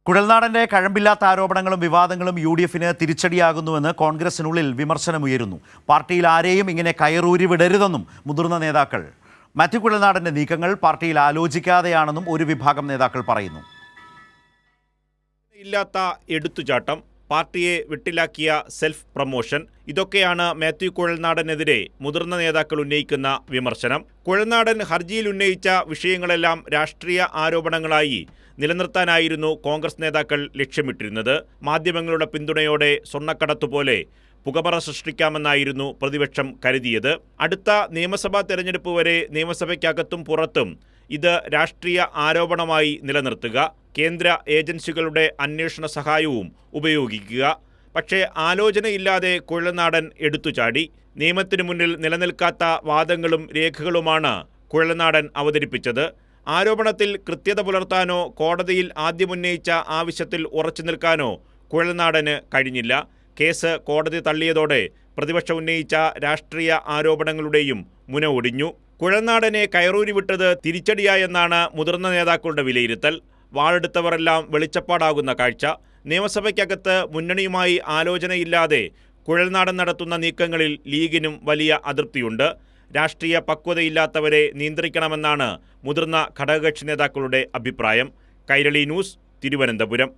കുഴൽനാടന്റെ കഴമ്പില്ലാത്ത ആരോപണങ്ങളും വിവാദങ്ങളും യു.ഡി.എഫിന് തിരിച്ചടിയാകുന്നുവെന്ന് കോൺഗ്രസിനുള്ളിൽ വിമർശനമുയരുന്നു. പാർട്ടിയിൽ ആരെയും ഇങ്ങനെ കയറൂരി വിടരുതെന്നും മുതിർന്ന നേതാക്കൾ. മാത്യു കുഴൽനാടന്റെ നീക്കങ്ങൾ പാർട്ടിയിൽ ആലോചിക്കാതെയാണെന്നും ഒരു വിഭാഗം നേതാക്കൾ പറയുന്നു. ഇല്ലാത്ത എടുത്തുചാട്ടം, പാർട്ടിയെ വിട്ടിലാക്കിയ സെൽഫ് പ്രൊമോഷൻ, ഇതൊക്കെയാണ് മാത്യു കുഴൽനാടനെതിരെ മുതിർന്ന നേതാക്കൾ ഉന്നയിക്കുന്ന വിമർശനം. കുഴൽനാടൻ ഹർജിയിൽ ഉന്നയിച്ച വിഷയങ്ങളെല്ലാം രാഷ്ട്രീയ ആരോപണങ്ങളായി നിലനിർത്താനായിരുന്നു കോൺഗ്രസ് നേതാക്കൾ ലക്ഷ്യമിട്ടിരുന്നത്. മാധ്യമങ്ങളുടെ പിന്തുണയോടെ സ്വർണ്ണക്കടത്തുപോലെ പുകമറ സൃഷ്ടിക്കാമെന്നായിരുന്നു പ്രതിപക്ഷം കരുതിയത്. അടുത്ത നിയമസഭാ തെരഞ്ഞെടുപ്പ് വരെ നിയമസഭയ്ക്കകത്തും പുറത്തും ഇത് രാഷ്ട്രീയ ആരോപണമായി നിലനിർത്തുക, കേന്ദ്ര ഏജൻസികളുടെ അന്വേഷണ സഹായവും ഉപയോഗിക്കുക. പക്ഷേ ആലോചനയില്ലാതെ കുഴൽനാടൻ എടുത്തുചാടി. നിയമത്തിനു മുന്നിൽ നിലനിൽക്കാത്ത വാദങ്ങളും രേഖകളുമാണ് കുഴൽനാടൻ അവതരിപ്പിച്ചത്. ആരോപണത്തിൽ കൃത്യത പുലർത്താനോ കോടതിയിൽ ആദ്യമുന്നയിച്ച ആവശ്യത്തിൽ ഉറച്ചു നിൽക്കാനോ കുഴൽനാടന് കഴിഞ്ഞില്ല. കേസ് കോടതി തള്ളിയതോടെ പ്രതിപക്ഷം ഉന്നയിച്ച രാഷ്ട്രീയ ആരോപണങ്ങളുടെയും മുന ഒടിഞ്ഞു. കുഴൽനാടനെ കയറൂരി വിട്ടത് തിരിച്ചടിയായെന്നാണ് മുതിർന്ന നേതാക്കളുടെ വിലയിരുത്തൽ. വാളെടുത്തവരെല്ലാം വെളിച്ചപ്പാടാകുന്ന കാഴ്ച. നിയമസഭയ്ക്കകത്ത് മുന്നണിയുമായി ആലോചനയില്ലാതെ കുഴൽനാടൻ നടത്തുന്ന നീക്കങ്ങളിൽ ലീഗിനും വലിയ അതൃപ്തിയുണ്ട്. രാഷ്ട്രീയ പക്വതയില്ലാത്തവരെ നിയന്ത്രിക്കണമെന്നാണ് മുതിർന്ന ഘടകകക്ഷി നേതാക്കളുടെ അഭിപ്രായം. കൈരളി ന്യൂസ്, തിരുവനന്തപുരം.